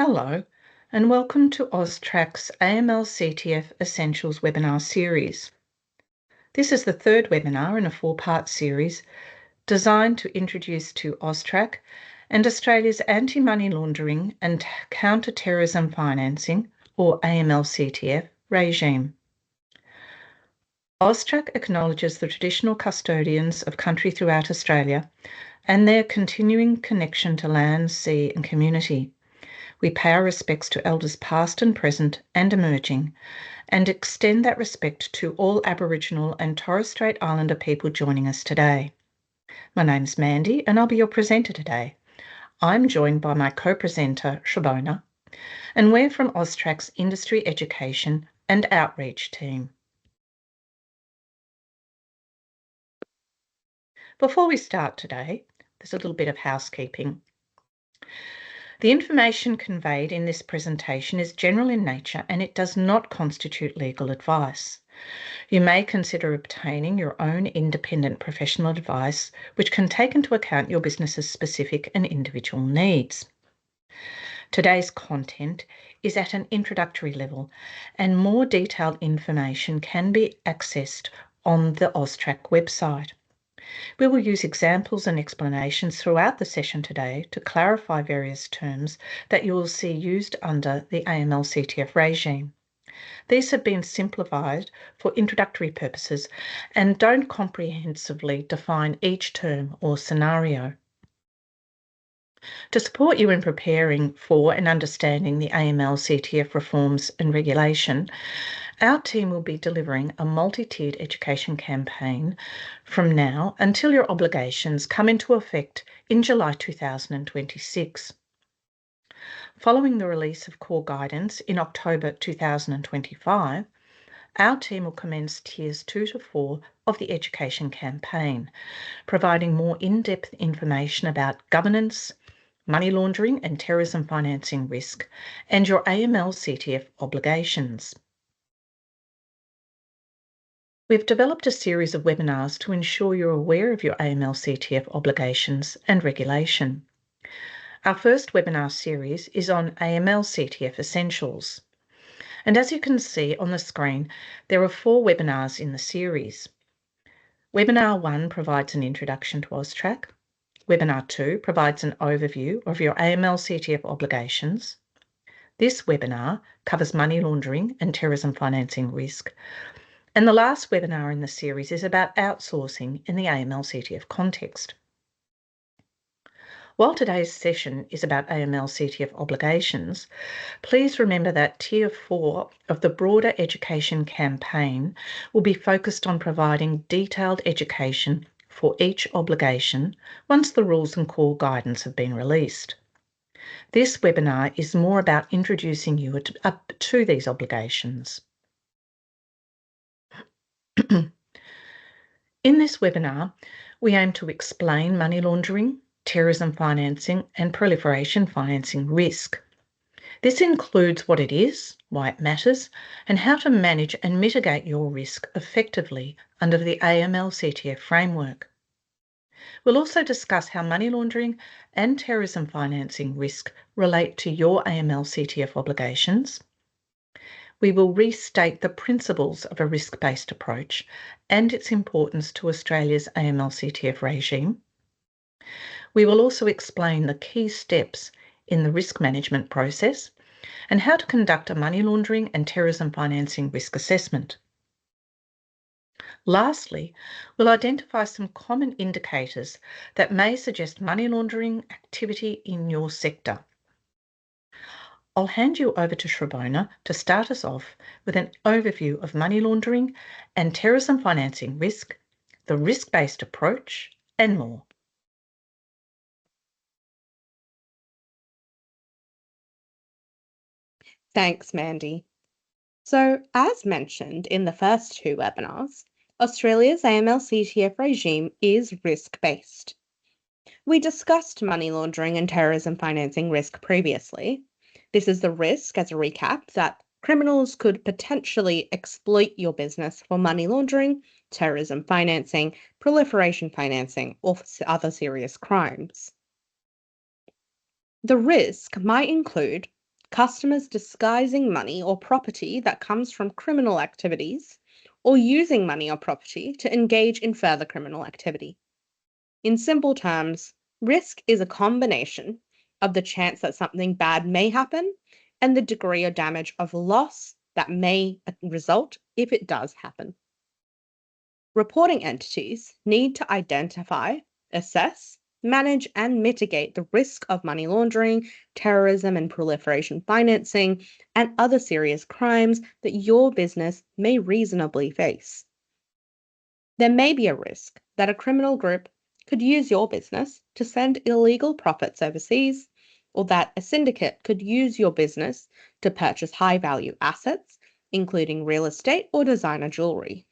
Hello, and welcome to AUSTRAC's AML-CTF Essentials webinar series. This is the third webinar in a four-part series designed to introduce to AUSTRAC and Australia's anti-money laundering and counter-terrorism financing, or AML-CTF, regime. AUSTRAC acknowledges the traditional custodians of country throughout Australia and their continuing connection to land, sea and community. We pay our respects to elders past and present and emerging, and extend that respect to all Aboriginal and Torres Strait Islander people joining us today. My name's Mandy, and I'll be your presenter today. I'm joined by my co-presenter, Shabona, and we're from AUSTRAC's Industry Education and Outreach team. Before we start today, there's a little bit of housekeeping. The information conveyed in this presentation is general in nature and it does not constitute legal advice. You may consider obtaining your own independent professional advice, which can take into account your business's specific and individual needs. Today's content is at an introductory level, and more detailed information can be accessed on the AUSTRAC website. We will use examples and explanations throughout the session today to clarify various terms that you will see used under the AML-CTF regime. These have been simplified for introductory purposes and don't comprehensively define each term or scenario. To support you in preparing for and understanding the AML-CTF reforms and regulation, our team will be delivering a multi-tiered education campaign from now until your obligations come into effect in July 2026. Following the release of core guidance in October 2025, our team will commence tiers 2 to 4 of the education campaign, providing more in-depth information about governance, money laundering and terrorism financing risk, and your AML-CTF obligations. We've developed a series of webinars to ensure you're aware of your AML-CTF obligations and regulation. Our first webinar series is on AML-CTF Essentials. And as you can see on the screen, there are 4 webinars in the series. Webinar 1 provides an introduction to AUSTRAC. Webinar 2 provides an overview of your AML-CTF obligations. This webinar covers money laundering and terrorism financing risk. And the last webinar in the series is about outsourcing in the AML-CTF context. While today's session is about AML-CTF obligations, please remember that Tier 4 of the broader education campaign will be focused on providing detailed education for each obligation once the rules and core guidance have been released. This webinar is more about introducing you to these obligations. In this webinar, we aim to explain money laundering, terrorism financing and proliferation financing risk. This includes what it is, why it matters, and how to manage and mitigate your risk effectively under the AML-CTF framework. We'll also discuss how money laundering and terrorism financing risk relate to your AML-CTF obligations. We will restate the principles of a risk-based approach and its importance to Australia's AML-CTF regime. We will also explain the key steps in the risk management process and how to conduct a money laundering and terrorism financing risk assessment. Lastly, we'll identify some common indicators that may suggest money laundering activity in your sector. I'll hand you over to Shabona to start us off with an overview of money laundering and terrorism financing risk, the risk-based approach, and more. Thanks, Mandy. So, as mentioned in the first 2 webinars, Australia's AML-CTF regime is risk-based. We discussed money laundering and terrorism financing risk previously. This is the risk, as a recap, that criminals could potentially exploit your business for money laundering, terrorism financing, proliferation financing, or other serious crimes. The risk might include customers disguising money or property that comes from criminal activities, or using money or property to engage in further criminal activity. In simple terms, risk is a combination of the chance that something bad may happen and the degree or damage of loss that may result if it does happen. Reporting entities need to identify, assess, manage, and mitigate the risk of money laundering, terrorism and proliferation financing, and other serious crimes that your business may reasonably face. There may be a risk that a criminal group could use your business to send illegal profits overseas, or that a syndicate could use your business to purchase high value assets, including real estate or designer jewelry.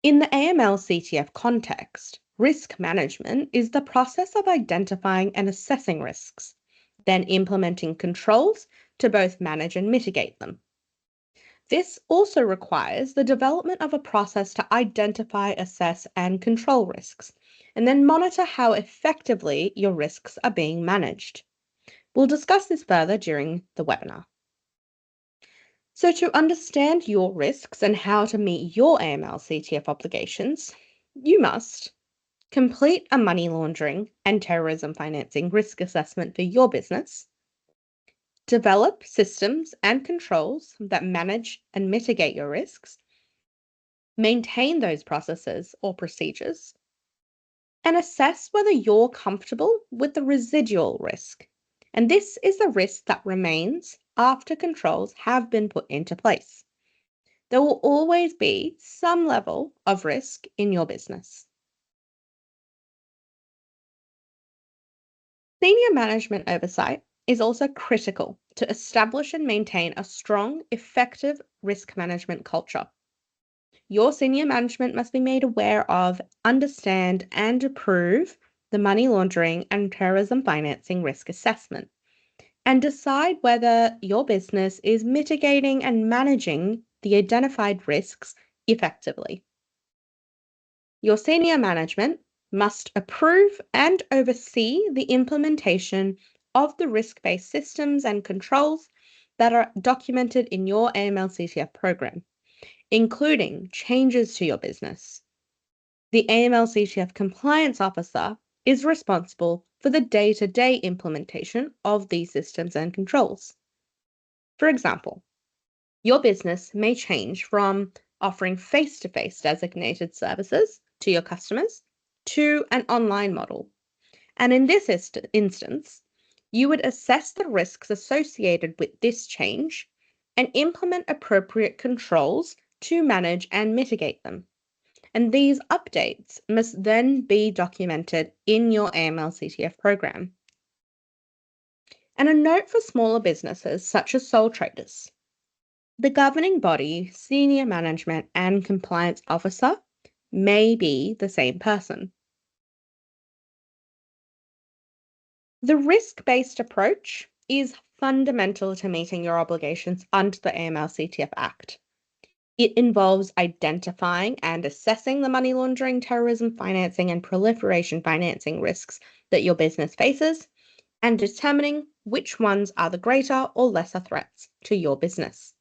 In the AML-CTF context, risk management is the process of identifying and assessing risks, then implementing controls to both manage and mitigate them. This also requires the development of a process to identify, assess, and control risks, and then monitor how effectively your risks are being managed. We'll discuss this further during the webinar. So to understand your risks and how to meet your AML-CTF obligations, you must complete a money laundering and terrorism financing risk assessment for your business, develop systems and controls that manage and mitigate your risks, maintain those processes or procedures, and assess whether you're comfortable with the residual risk. And this is the risk that remains after controls have been put into place. There will always be some level of risk in your business. Senior management oversight is also critical to establish and maintain a strong, effective risk management culture. Your senior management must be made aware of, understand, and approve the money laundering and terrorism financing risk assessment, and decide whether your business is mitigating and managing the identified risks effectively. Your senior management must approve and oversee the implementation of the risk-based systems and controls that are documented in your AML-CTF program, including changes to your business. The AML-CTF compliance officer is responsible for the day-to-day implementation of these systems and controls. For example, your business may change from offering face-to-face designated services to your customers to an online model. And in this instance, you would assess the risks associated with this change and implement appropriate controls to manage and mitigate them. And these updates must then be documented in your AML-CTF program. And a note for smaller businesses such as sole traders. The governing body, senior management, and compliance officer may be the same person. The risk-based approach is fundamental to meeting your obligations under the AML-CTF Act. It involves identifying and assessing the money laundering, terrorism financing, and proliferation financing risks that your business faces, and determining which ones are the greater or lesser threats to your business.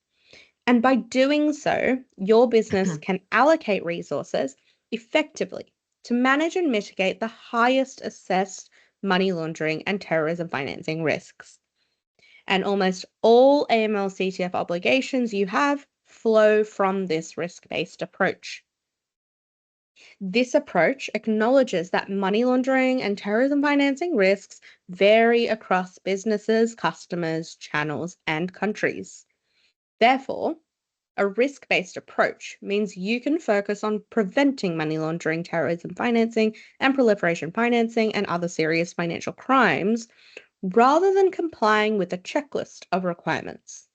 And by doing so, your business can allocate resources effectively to manage and mitigate the highest assessed money laundering and terrorism financing risks. And almost all AML-CTF obligations you have flow from this risk-based approach. This approach acknowledges that money laundering and terrorism financing risks vary across businesses, customers, channels, and countries. Therefore, a risk-based approach means you can focus on preventing money laundering, terrorism financing, and proliferation financing and other serious financial crimes rather than complying with a checklist of requirements.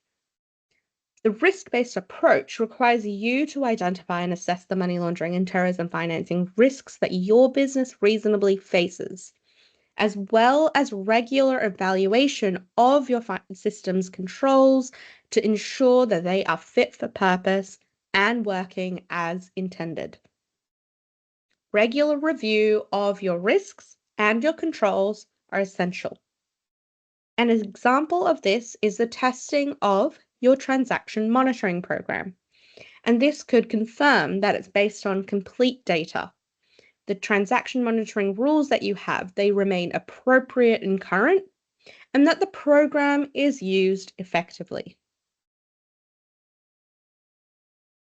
The risk-based approach requires you to identify and assess the money laundering and terrorism financing risks that your business reasonably faces, as well as regular evaluation of your systems controls to ensure that they are fit for purpose and working as intended. Regular review of your risks and your controls are essential. An example of this is the testing of your transaction monitoring program. And this could confirm that it's based on complete data. The transaction monitoring rules that you have, they remain appropriate and current, and that the program is used effectively.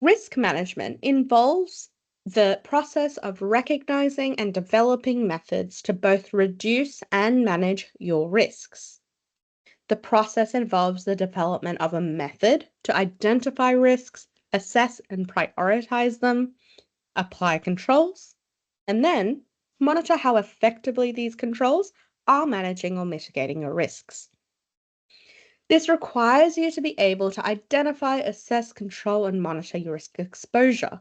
Risk management involves the process of recognizing and developing methods to both reduce and manage your risks. The process involves the development of a method to identify risks, assess and prioritize them, apply controls, and then monitor how effectively these controls are managing or mitigating your risks. This requires you to be able to identify, assess, control, and monitor your risk exposure.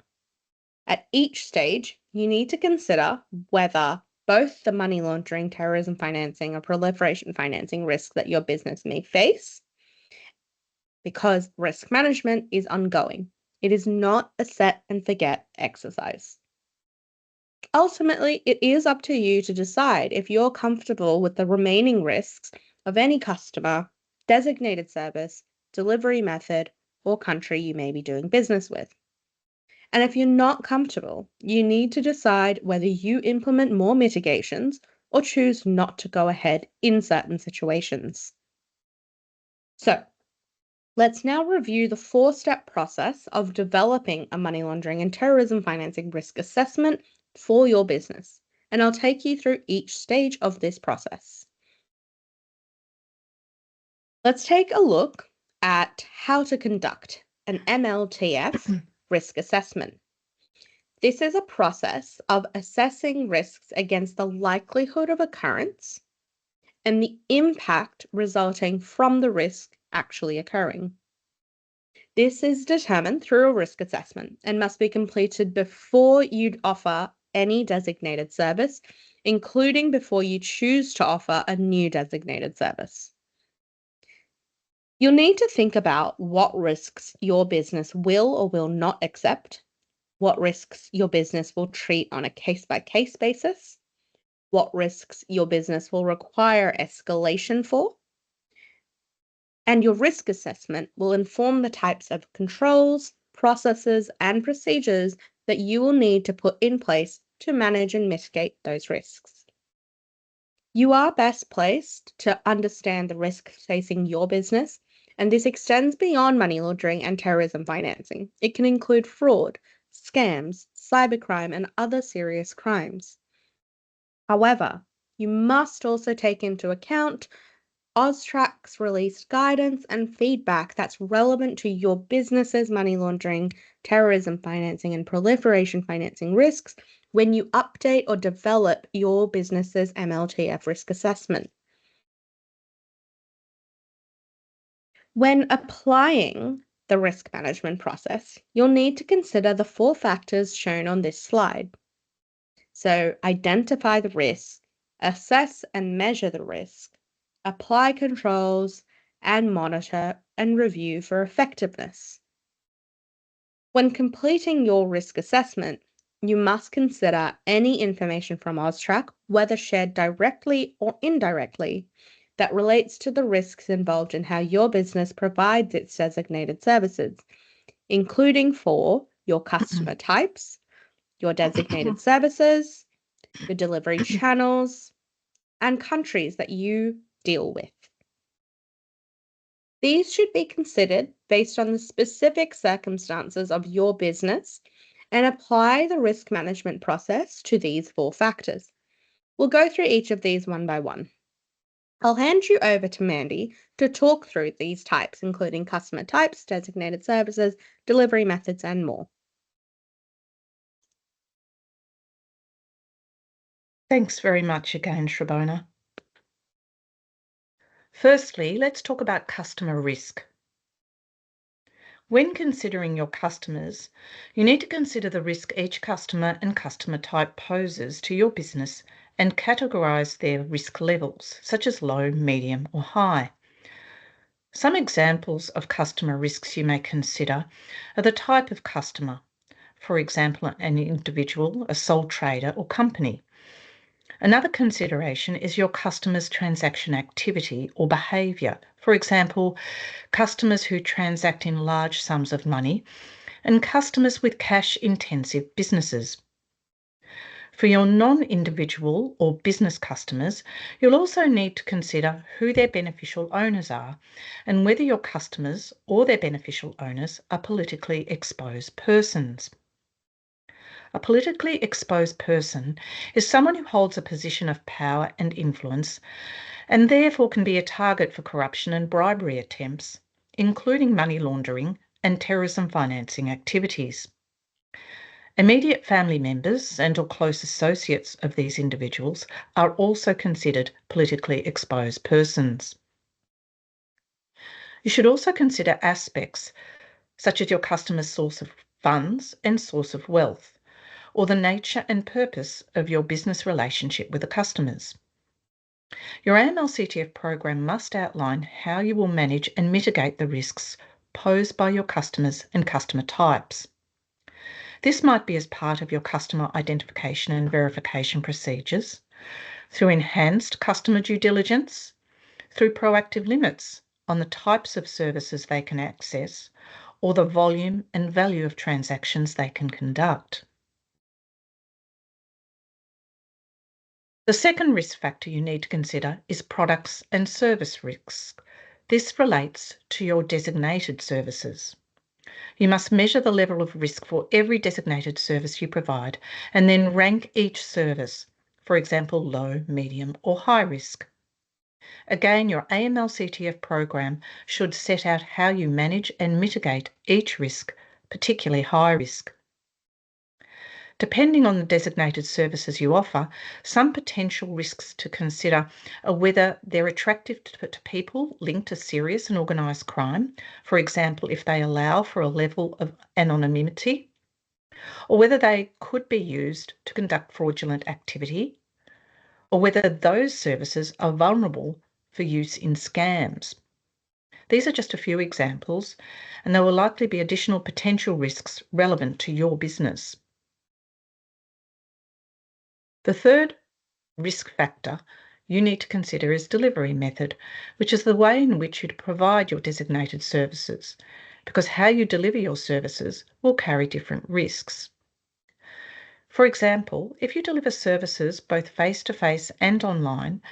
At each stage, you need to consider whether both the money laundering, terrorism financing, or proliferation financing risks that your business may face, because risk management is ongoing. It is not a set and forget exercise. Ultimately, it is up to you to decide if you're comfortable with the remaining risks of any customer, designated service, delivery method, or country you may be doing business with. And if you're not comfortable, you need to decide whether you implement more mitigations or choose not to go ahead in certain situations. So, let's now review the 4-step process of developing a money laundering and terrorism financing risk assessment for your business. And I'll take you through each stage of this process. Let's take a look at how to conduct an MLTF risk assessment. This is a process of assessing risks against the likelihood of occurrence and the impact resulting from the risk actually occurring. This is determined through a risk assessment and must be completed before you'd offer any designated service, including before you choose to offer a new designated service. You'll need to think about what risks your business will or will not accept, what risks your business will treat on a case-by-case basis, what risks your business will require escalation for, and your risk assessment will inform the types of controls, processes, and procedures that you will need to put in place to manage and mitigate those risks. You are best placed to understand the risks facing your business, and this extends beyond money laundering and terrorism financing. It can include fraud, scams, cybercrime, and other serious crimes. However, you must also take into account AUSTRAC's released guidance and feedback that's relevant to your business's money laundering, terrorism financing, and proliferation financing risks when you update or develop your business's MLTF risk assessment. When applying the risk management process, you'll need to consider the 4 factors shown on this slide. So, identify the risk, assess and measure the risk, apply controls, and monitor and review for effectiveness. When completing your risk assessment, you must consider any information from AUSTRAC, whether shared directly or indirectly, that relates to the risks involved in how your business provides its designated services, including for your customer types, your designated services, your delivery channels, and countries that you deal with. These should be considered based on the specific circumstances of your business and apply the risk management process to these 4 factors. We'll go through each of these one by one. I'll hand you over to Mandy to talk through these types, including customer types, designated services, delivery methods, and more. Thanks very much again, Shabona. Firstly, let's talk about customer risk. When considering your customers, you need to consider the risk each customer and customer type poses to your business and categorise their risk levels, such as low, medium, or high. Some examples of customer risks you may consider are the type of customer, for example, an individual, a sole trader, or company. Another consideration is your customer's transaction activity or behaviour. For example, customers who transact in large sums of money and customers with cash-intensive businesses. For your non-individual or business customers, you'll also need to consider who their beneficial owners are and whether your customers or their beneficial owners are politically exposed persons. A politically exposed person is someone who holds a position of power and influence and therefore can be a target for corruption and bribery attempts, including money laundering and terrorism financing activities. Immediate family members and or close associates of these individuals are also considered politically exposed persons. You should also consider aspects such as your customer's source of funds and source of wealth, or the nature and purpose of your business relationship with the customers. Your AML-CTF program must outline how you will manage and mitigate the risks posed by your customers and customer types. This might be as part of your customer identification and verification procedures, through enhanced customer due diligence, through proactive limits on the types of services they can access, or the volume and value of transactions they can conduct. The second risk factor you need to consider is products and service risks. This relates to your designated services. You must measure the level of risk for every designated service you provide and then rank each service, for example, low, medium or high risk. Again, your AML-CTF program should set out how you manage and mitigate each risk, particularly high risk. Depending on the designated services you offer, some potential risks to consider are whether they're attractive to people linked to serious and organised crime, for example, if they allow for a level of anonymity, or whether they could be used to conduct fraudulent activity, or whether those services are vulnerable for use in scams. These are just a few examples, and there will likely be additional potential risks relevant to your business. The third risk factor you need to consider is delivery method, which is the way in which you provide your designated services, because how you deliver your services will carry different risks. For example, if you deliver services both face-to-face and online,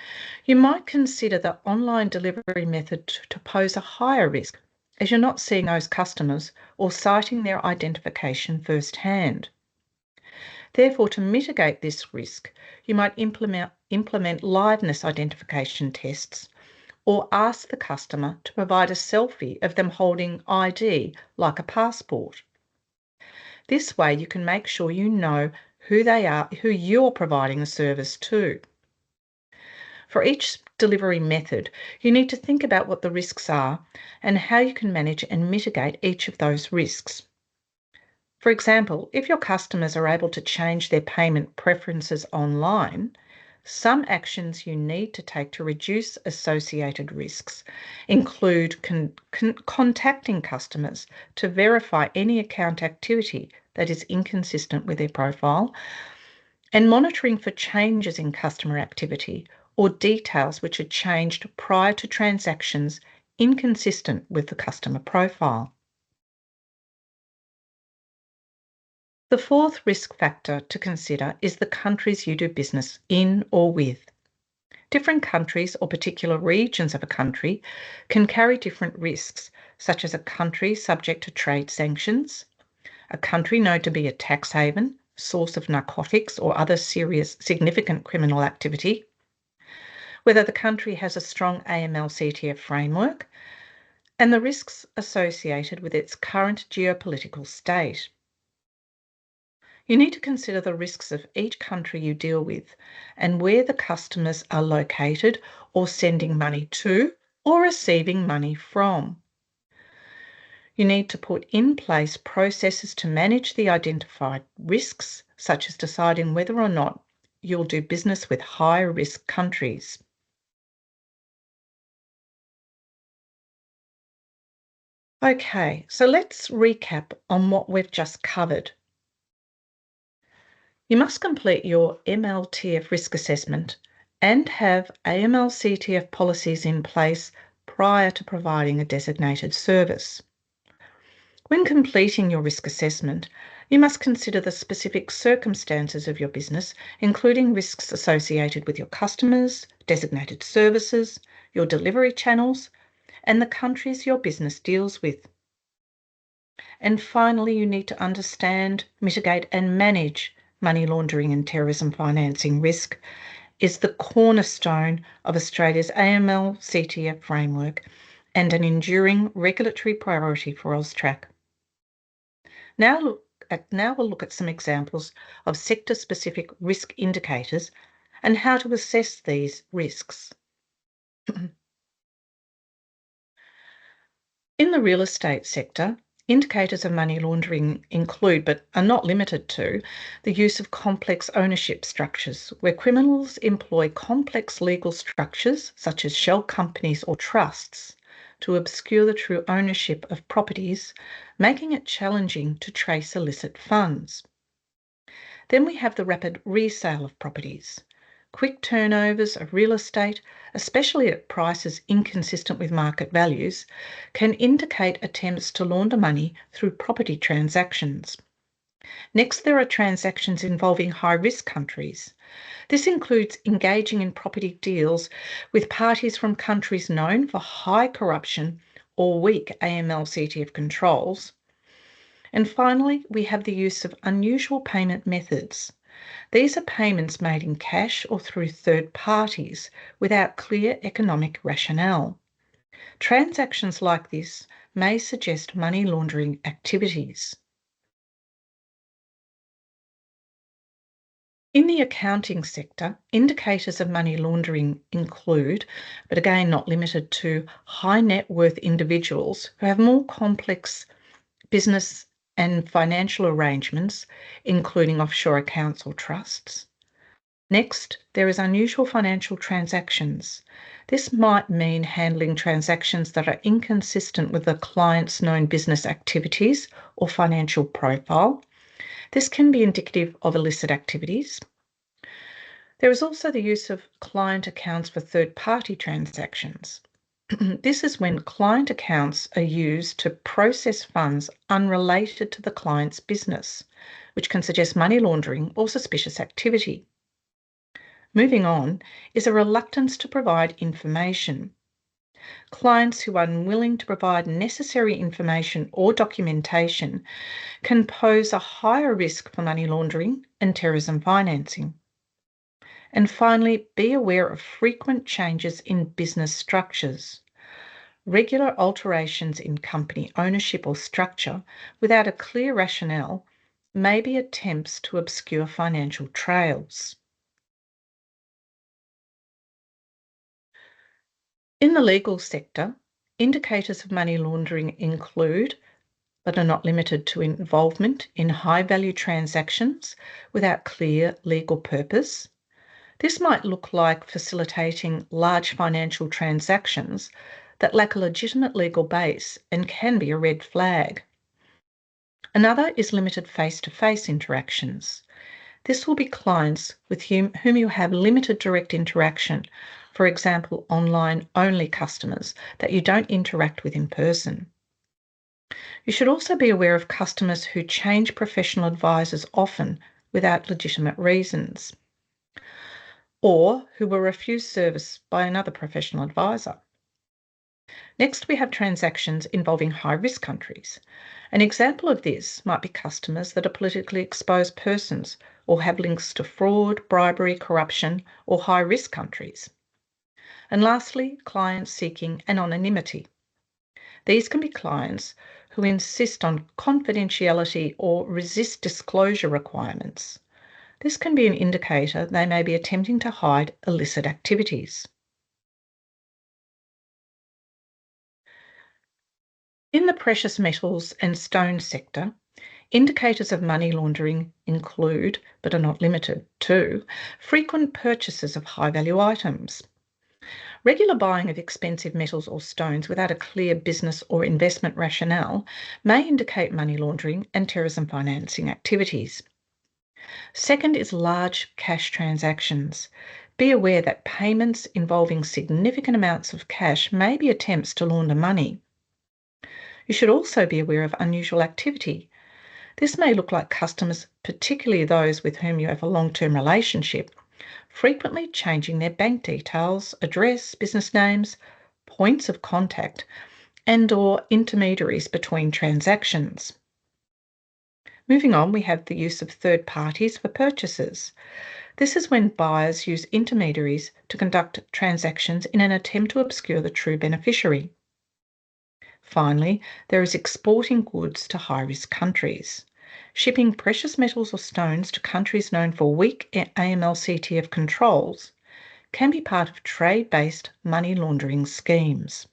you might consider the online delivery method to pose a higher risk, as you're not seeing those customers or citing their identification firsthand. Therefore, to mitigate this risk, you might implement liveness identification tests or ask the customer to provide a selfie of them holding ID, like a passport. This way, you can make sure you know who they are, who you're providing the service to. For each delivery method, you need to think about what the risks are and how you can manage and mitigate each of those risks. For example, if your customers are able to change their payment preferences online, some actions you need to take to reduce associated risks include contacting customers to verify any account activity that is inconsistent with their profile, and monitoring for changes in customer activity or details which are changed prior to transactions inconsistent with the customer profile. The fourth risk factor to consider is the countries you do business in or with. Different countries or particular regions of a country can carry different risks, such as a country subject to trade sanctions, a country known to be a tax haven, source of narcotics or other serious significant criminal activity, whether the country has a strong AML-CTF framework, and the risks associated with its current geopolitical state. You need to consider the risks of each country you deal with and where the customers are located or sending money to or receiving money from. You need to put in place processes to manage the identified risks, such as deciding whether or not you'll do business with higher risk countries. Okay, so let's recap on what we've just covered. You must complete your MLTF risk assessment and have AML-CTF policies in place prior to providing a designated service. When completing your risk assessment, you must consider the specific circumstances of your business, including risks associated with your customers, designated services, your delivery channels, and the countries your business deals with. And finally, you need to understand, mitigate, and manage money laundering and terrorism financing risk is the cornerstone of Australia's AML-CTF framework and an enduring regulatory priority for AUSTRAC. Now we'll look at some examples of sector-specific risk indicators and how to assess these risks. In the real estate sector, indicators of money laundering include, but are not limited to, the use of complex ownership structures, where criminals employ complex legal structures, such as shell companies or trusts, to obscure the true ownership of properties, making it challenging to trace illicit funds. Then we have the rapid resale of properties. Quick turnovers of real estate, especially at prices inconsistent with market values, can indicate attempts to launder money through property transactions. Next, there are transactions involving high-risk countries. This includes engaging in property deals with parties from countries known for high corruption or weak AML-CTF controls. And finally, we have the use of unusual payment methods. These are payments made in cash or through third parties without clear economic rationale. Transactions like this may suggest money laundering activities. In the accounting sector, indicators of money laundering include, but again not limited to, high net worth individuals who have more complex business and financial arrangements, including offshore accounts or trusts. Next, there is unusual financial transactions. This might mean handling transactions that are inconsistent with the client's known business activities or financial profile. This can be indicative of illicit activities. There is also the use of client accounts for third-party transactions. This is when client accounts are used to process funds unrelated to the client's business, which can suggest money laundering or suspicious activity. Moving on is a reluctance to provide information. Clients who are unwilling to provide necessary information or documentation can pose a higher risk for money laundering and terrorism financing. And finally, be aware of frequent changes in business structures. Regular alterations in company ownership or structure without a clear rationale may be attempts to obscure financial trails. In the legal sector, indicators of money laundering include, but are not limited to, involvement in high-value transactions without clear legal purpose. This might look like facilitating large financial transactions that lack a legitimate legal base and can be a red flag. Another is limited face-to-face interactions. This will be clients with whom you have limited direct interaction, for example, online-only customers that you don't interact with in person. You should also be aware of customers who change professional advisors often without legitimate reasons, or who will refuse service by another professional advisor. Next, we have transactions involving high-risk countries. An example of this might be customers that are politically exposed persons or have links to fraud, bribery, corruption, or high-risk countries. And lastly, clients seeking anonymity. These can be clients who insist on confidentiality or resist disclosure requirements. This can be an indicator they may be attempting to hide illicit activities. In the precious metals and stone sector, indicators of money laundering include, but are not limited to, frequent purchases of high-value items. Regular buying of expensive metals or stones without a clear business or investment rationale may indicate money laundering and terrorism financing activities. Second is large cash transactions. Be aware that payments involving significant amounts of cash may be attempts to launder money. You should also be aware of unusual activity. This may look like customers, particularly those with whom you have a long-term relationship, frequently changing their bank details, address, business names, points of contact, and/or intermediaries between transactions. Moving on, we have the use of third parties for purchases. This is when buyers use intermediaries to conduct transactions in an attempt to obscure the true beneficiary. Finally, there is exporting goods to high-risk countries. Shipping precious metals or stones to countries known for weak AML/CTF controls can be part of trade-based money laundering schemes.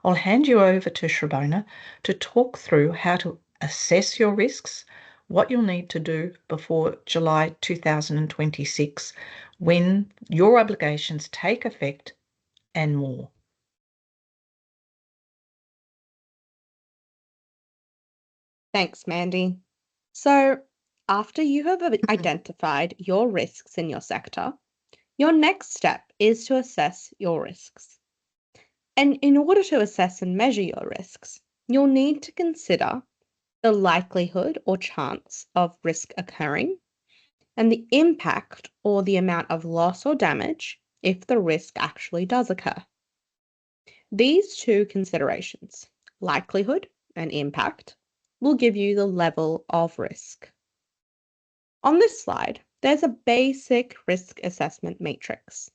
I'll hand you over to Shrabona to talk through how to assess your risks, what you'll need to do before July 2026 when your obligations take effect, and more. Thanks, Mandy. So, after you have identified your risks in your sector, your next step is to assess your risks. And in order to assess and measure your risks, you'll need to consider the likelihood or chance of risk occurring and the impact or the amount of loss or damage if the risk actually does occur. These two considerations, likelihood and impact, will give you the level of risk. On this slide, there's a basic risk assessment matrix.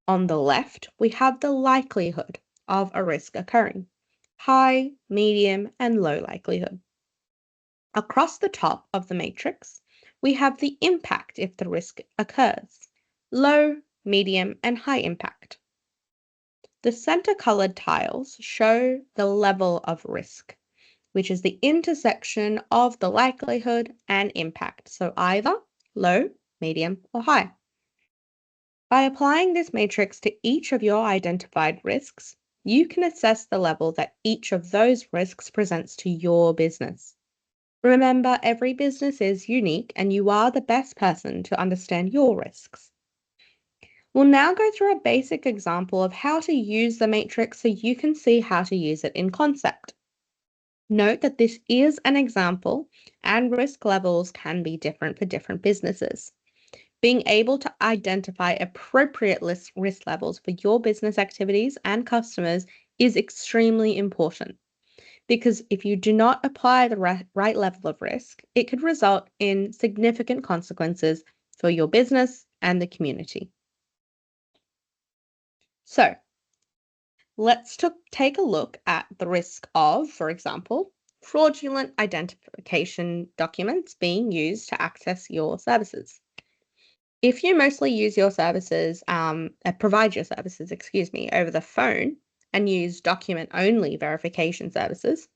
On the left, we have the likelihood of a risk occurring, high, medium, and low likelihood. Across the top of the matrix, we have the impact if the risk occurs, low, medium, and high impact. The center-colored tiles show the level of risk, which is the intersection of the likelihood and impact, so either low, medium, or high. By applying this matrix to each of your identified risks, you can assess the level that each of those risks presents to your business. Remember, every business is unique and you are the best person to understand your risks. We'll now go through a basic example of how to use the matrix so you can see how to use it in concept. Note that this is an example and risk levels can be different for different businesses. Being able to identify appropriate risk levels for your business activities and customers is extremely important, because if you do not apply the right level of risk, it could result in significant consequences for your business and the community. So, let's take a look at the risk of, for example, fraudulent identification documents being used to access your services. If you mostly use your services, provide your services, over the phone and use document-only verification services,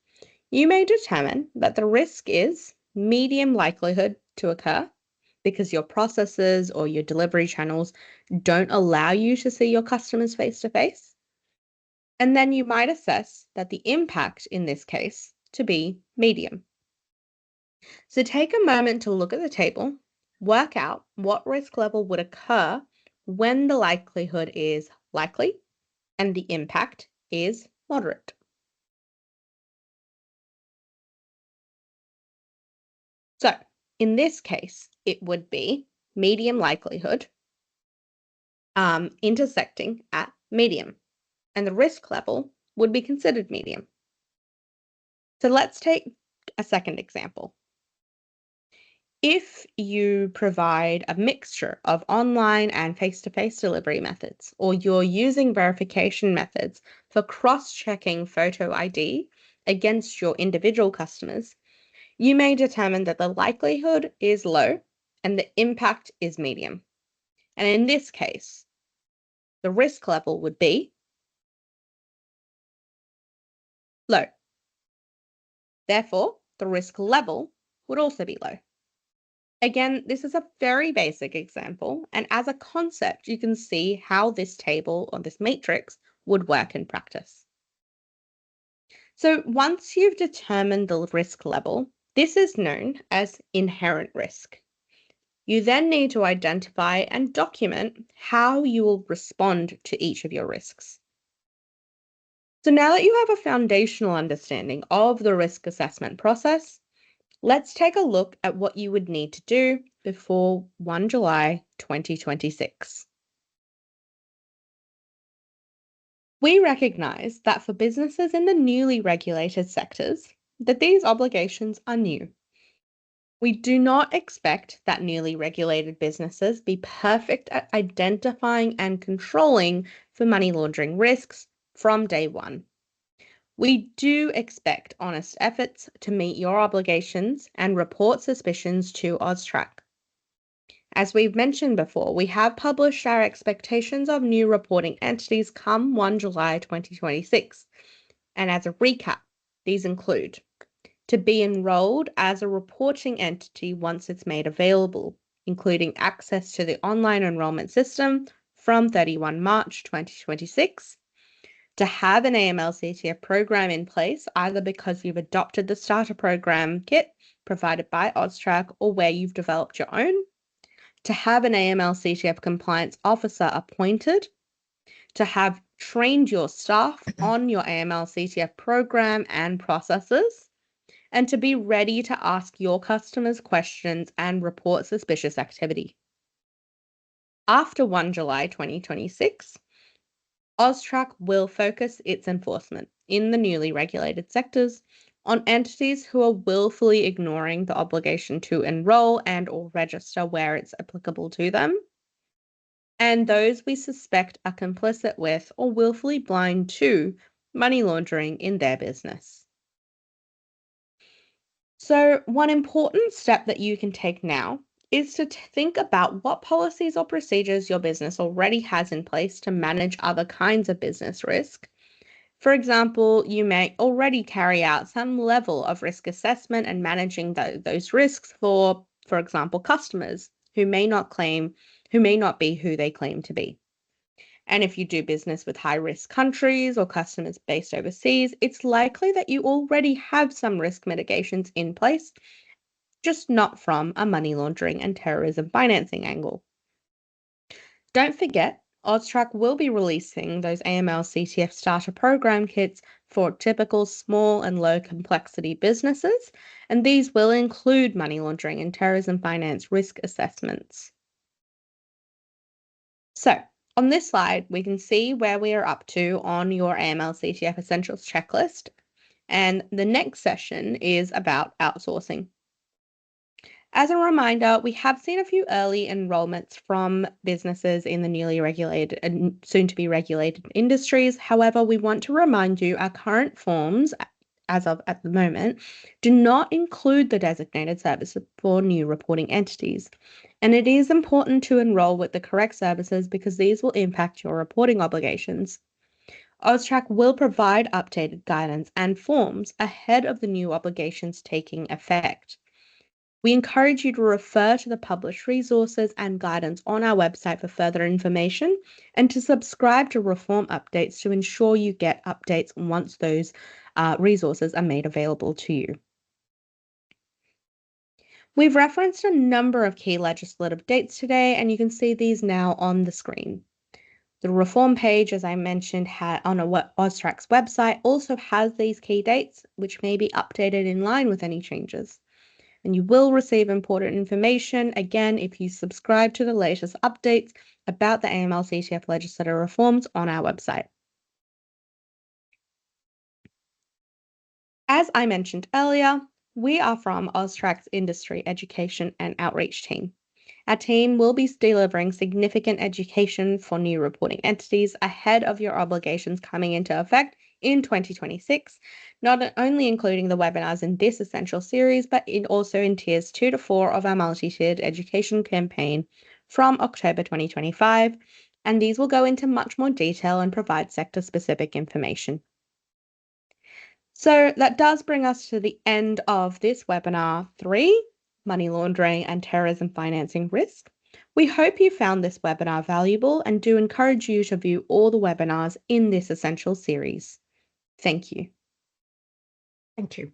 you may determine that the risk is medium likelihood to occur because your processes or your delivery channels don't allow you to see your customers face-to-face. And then you might assess that the impact in this case to be medium. So take a moment to look at the table, work out what risk level would occur when the likelihood is likely and the impact is moderate. So in this case, it would be medium likelihood intersecting at medium, and the risk level would be considered medium. So let's take a second example. If you provide a mixture of online and face-to-face delivery methods, or you're using verification methods for cross-checking photo ID against your individual customers, you may determine that the likelihood is low and the impact is medium. And in this case, the risk level would be low. Therefore, the risk level would also be low. Again, this is a very basic example, and as a concept, you can see how this table or this matrix would work in practice. So once you've determined the risk level, this is known as inherent risk, You then need to identify and document how you will respond to each of your risks. So now that you have a foundational understanding of the risk assessment process, let's take a look at what you would need to do before 1 July 2026. We recognise that for businesses in the newly regulated sectors, that these obligations are new. We do not expect that newly regulated businesses be perfect at identifying and controlling for money laundering risks from day one. We do expect honest efforts to meet your obligations and report suspicions to AUSTRAC. As we've mentioned before, we have published our expectations of new reporting entities come 1 July 2026. And as a recap, these include to be enrolled as a reporting entity once it's made available, including access to the online enrollment system from 31 March 2026, to have an AML-CTF program in place, either because you've adopted the starter program kit provided by AUSTRAC or where you've developed your own, to have an AML-CTF compliance officer appointed, to have trained your staff on your AML-CTF program and processes, and to be ready to ask your customers questions and report suspicious activity. After 1 July 2026, AUSTRAC will focus its enforcement in the newly regulated sectors on entities who are willfully ignoring the obligation to enroll and or register where it's applicable to them, and those we suspect are complicit with or willfully blind to money laundering in their business. So, one important step that you can take now is to think about what policies or procedures your business already has in place to manage other kinds of business risk. For example, you may already carry out some level of risk assessment and managing those risks for example, customers who may not be who they claim to be. And if you do business with high-risk countries or customers based overseas, it's likely that you already have some risk mitigations in place, just not from a money laundering and terrorism financing angle. Don't forget, AUSTRAC will be releasing those AML-CTF starter program kits for typical small and low complexity businesses, and these will include money laundering and terrorism finance risk assessments. So, on this slide, we can see where we are up to on your AML-CTF Essentials checklist, and the next session is about outsourcing. As a reminder, we have seen a few early enrollments from businesses in the newly regulated and soon-to-be regulated industries. However, we want to remind you our current forms, as of at the moment, do not include the designated service for new reporting entities. And it is important to enroll with the correct services because these will impact your reporting obligations. AUSTRAC will provide updated guidance and forms ahead of the new obligations taking effect. We encourage you to refer to the published resources and guidance on our website for further information and to subscribe to reform updates to ensure you get updates once those resources are made available to you. We've referenced a number of key legislative dates today, and you can see these now on the screen. The reform page, as I mentioned, on AUSTRAC's website also has these key dates, which may be updated in line with any changes. And you will receive important information, again, if you subscribe to the latest updates about the AML-CTF legislative reforms on our website. As I mentioned earlier, we are from AUSTRAC's Industry Education and Outreach team. Our team will be delivering significant education for new reporting entities ahead of your obligations coming into effect in 2026, not only including the webinars in this essential series, but also in tiers 2 to 4 of our multi-tiered education campaign from October 2025, and these will go into much more detail and provide sector-specific information. So that does bring us to the end of this webinar 3, Money Laundering and Terrorism Financing Risk. We hope you found this webinar valuable and do encourage you to view all the webinars in this essential series. Thank you. Thank you.